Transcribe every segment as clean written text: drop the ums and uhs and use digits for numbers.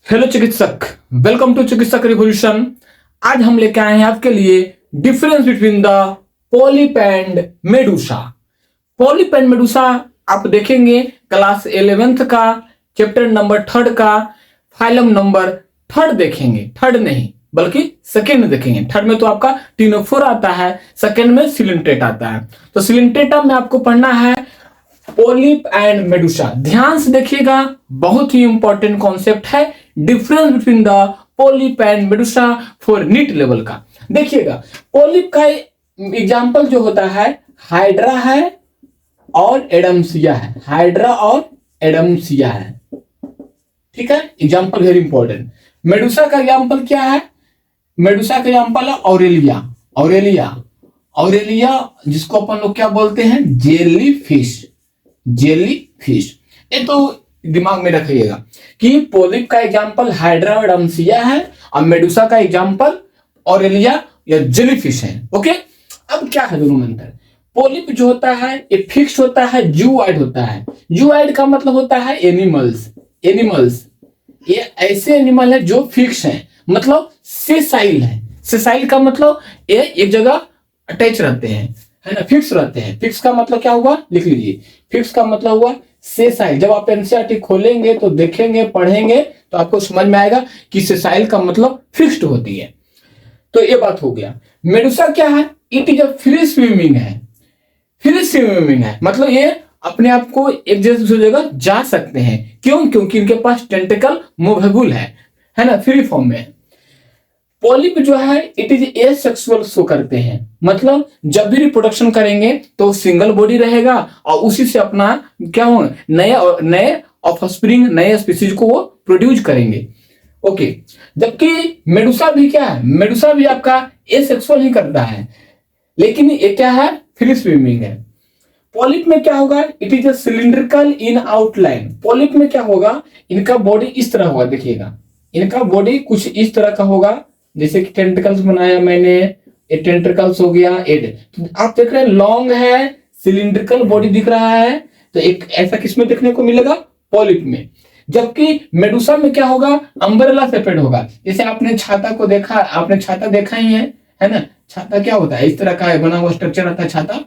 Hello चिकित्सक, welcome to चिकित्सक revolution. आज हम लेके आए हैं आपके लिए difference between the polyp and Medusa. Polyp and Medusa आप देखेंगे क्लास 11th का चैप्टर नंबर 3 का फाइलम नंबर 3 देखेंगे। 3 नहीं बल्कि सेकेंड देखेंगे। 3 में तो आपका टिनोफोर आता है, सेकेंड में सिलिंट्रेट आता है। तो सिलिंट्रेटा में आपको पढ़ना है पोलिप एंड मेडुसा। ध्यान से देखिएगा, बहुत ही इंपॉर्टेंट कॉन्सेप्ट है difference between the polyp and medusa for NEET level का। देखिएगा, पोलिप का एग्जांपल जो होता है हाइड्रा है और एडम्सिया है। हाइड्रा और एडम्सिया है, ठीक है। Example very important. मेडुसा का एग्जांपल क्या है? मेडुसा का एग्जांपल है ऑरेलिया। ऑरेलिया ऑरेलिया जिसको अपन लोग क्या बोलते हैं? Jelly fish. Jelly fish. ये तो दिमाग में रखिएगा कि पोलिप का एग्जांपल हाइड्रा और एडम्सिया है और मेडुसा का एग्जांपल ऑरेलिया या जेलीफिश है। ओके, अब क्या है दोनों में अंतर? पोलिप जो होता है ये फिक्स होता है, जूआइड होता है। जूआइड का मतलब होता है एनिमल्स। एनिमल्स ये ऐसे एनिमल है जो फिक्स है, मतलब सेसाइल है। सेसाइल का मतलब ये एक जगह अटैच रहते हैं, है ना, फिक्स रहते हैं। फिक्स का मतलब क्या हुआ, लिख लीजिए। फिक्स का मतलब हुआ सेसाइल। जब आप एनसीईआरटी खोलेंगे तो देखेंगे, पढ़ेंगे तो आपको समझ में आएगा कि सेसाइल का मतलब फिक्स्ड होती है। तो ये बात हो गया। मेडुसा क्या है? It is a free swimming है। फ्री स्विमिंग है मतलब ये अपने आप को एक जगह से दूसरी जगह जा सकते हैं। क्यों? क्योंकि इनके पास टेंटिकल मूवेबल है ना, फ्री फॉर्म में। पॉलिप जो है इट इज एसेक्सुअल शो करते हैं, मतलब जब भी रिप्रोडक्शन करेंगे तो सिंगल बॉडी रहेगा और उसी से अपना क्या हो नए नए ऑफस्प्रिंग, नए स्पीसीज को वो प्रोड्यूस करेंगे। ओके, जबकि मेडुसा भी क्या है? मेडुसा भी आपका एसेक्सुअल ही करता है, लेकिन ये क्या है? फ्री स्विमिंग है। पॉलिप में क्या होगा? It is a cylindrical in outline. Polyp में क्या होगा? इनका बॉडी इस तरह होगा, देखिएगा इनका बॉडी कुछ इस तरह का होगा, जैसे कि टेंटिकल्स बनाया मैंने, ये टेंटिकल्स हो गया। एड तो आप देख रहे हैं लॉन्ग है, सिलिंड्रिकल बॉडी दिख रहा है। तो एक ऐसा किसमें देखने को मिलेगा? पॉलिप में। जबकि मेडुसा में क्या होगा? अम्ब्रेला सेपेड होगा। जैसे आपने छाता को देखा, आपने छाता देखा ही है ना। छाता क्या होता है? इस तरह का बना हुआ स्ट्रक्चर रहता है छाता,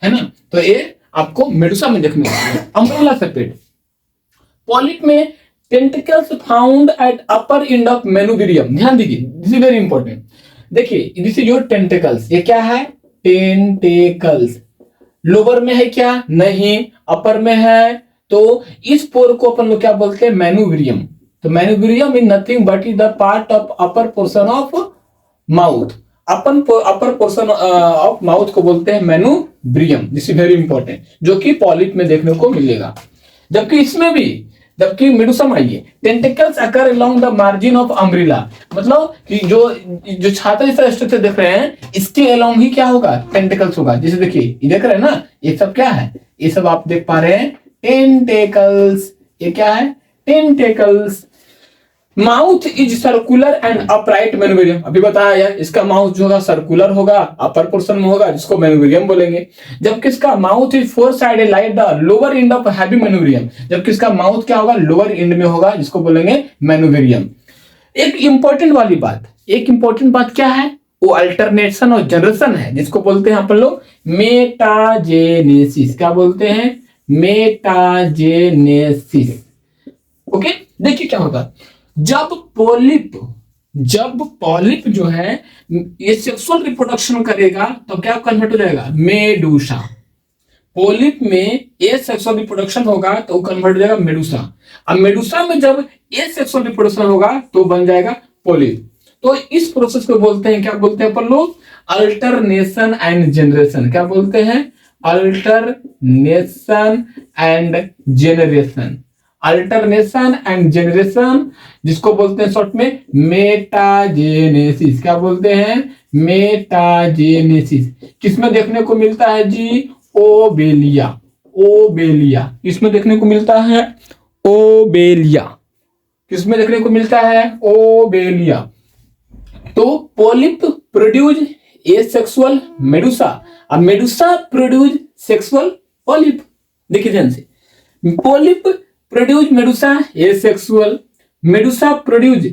है ना। तो ये आपको मेडुसा में देखने को मिलेगा, अम्ब्रेला सेपेड। पॉलिप में tentacles found at upper end of manubrium. ध्यान दीजिए, दिस इज वेरी इंपॉर्टेंट। देखिए दिस इज योर टेंटिकल्स। ये क्या है? टेंटिकल्स। लोअर में है क्या? नहीं, अपर में है। तो इस पोर को अपन लोग क्या बोलते हैं? मेनुबिरियम। तो manubrium is nothing but is the part of upper portion of mouth. Upper portion of mouth को बोलते हैं manubrium. This is very important, जो कि पॉलिप में देखने को मिलेगा। जबकि इसमें भी, जबकि मेडुसा में आइए, tentacles occur along the margin of umbrella, मतलब कि जो छाता जैसा स्ट्रक्चर देख रहे हैं इसके अलोंग ही क्या होगा? टेंटिकल्स होगा। जैसे देखिए ये देख रहे हैं ना, ये सब क्या है? ये सब आप देख पा रहे हैं टेंटिकल्स। ये क्या है? Tentacles. Mouth is circular and upright manubrium. अभी बताया यार, इसका माउथ जो होगा सर्कुलर होगा, अपर पोर्शन में होगा, जिसको मेनुबिरियम बोलेंगे। जबकि इसका mouth is four sided like the lower end of heavy manubrium. जबकि इसका माउथ क्या होगा? लोअर एंड में होगा, जिसको बोलेंगे मेनुबिरियम। एक इंपॉर्टेंट वाली बात, एक इंपॉर्टेंट बात क्या है? वो अल्टरनेशन और जनरेशन है, जिसको बोलते हैं अपन लोग मेटाजेनेसिस। क्या बोलते हैं? मेटाजेनेसिस। ओके, देखिए क्या होगा जब पॉलिप जो है ये सेक्सुअल रिप्रोडक्शन करेगा तो क्या कन्वर्ट हो जाएगा? मेडुसा। पॉलिप में ए सेक्सुअल रिप्रोडक्शन होगा तो कन्वर्ट हो जाएगा मेडुसा। अब मेडुसा में जब ए सेक्सुअल रिप्रोडक्शन होगा तो बन जाएगा पॉलिप। तो इस प्रोसेस को बोलते हैं, क्या बोलते हैं अपन लोग? Alternation and generation. क्या बोलते हैं? Alternation and generation. Alternation and generation, जिसको बोलते हैं शॉर्ट में मेटाजेनेसिस। क्या बोलते हैं? मेटाजेनेसिस। किसमें देखने को मिलता है जी? ओबेलिया। ओबेलिया किसमें देखने को मिलता है? ओबेलिया। किसमें देखने को मिलता है? ओबेलिया। तो पॉलिप प्रोड्यूस एसेक्सुअल मेडुसा, अब मेडुसा प्रोड्यूस सेक्सुअल पॉलिप। देखिए ध्यान से, polyp produce Medusa asexual, Medusa produce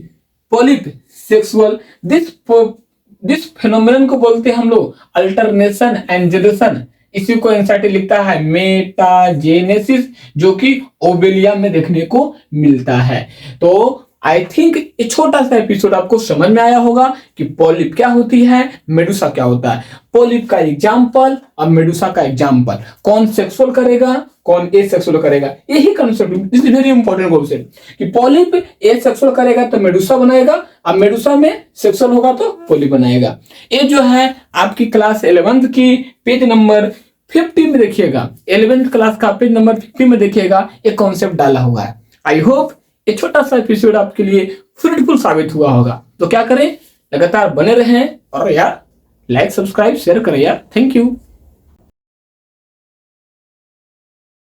polyp sexual. This phenomenon को बोलते हैं हम लोग अल्टरनेशन एंड जनरेशन। इसी को एनसीईआरटी लिखता है मेटाजेनेसिस, जो कि ओवेलिया में देखने को मिलता है। तो आई थिंक ये छोटा सा एपिसोड आपको समझ में आया होगा कि पॉलिप क्या होती है, मेडुसा क्या होता है। पॉलिप का एग्जाम्पल और मेडुसा का एग्जाम्पल, कौन सेक्सुअल करेगा कौन ए सेक्सुअल करेगा, यही concept is very important concept कि पॉलिप ए सेक्सुअल करेगा तो मेडुसा बनाएगा, और मेडुसा में सेक्सुअल होगा तो पॉलिप बनाएगा। ये जो है आपकी क्लास 11th की पेज नंबर 50 में देखिएगा, 11th क्लास का पेज नंबर 50 में देखिएगा, ये कॉन्सेप्ट डाला हुआ है। आई होप ये छोटा सा एपिसोड आपके लिए फ्रूटफुल साबित हुआ होगा। तो क्या करें, लगातार बने रहें और यार लाइक सब्सक्राइब शेयर करें यार। Thank you.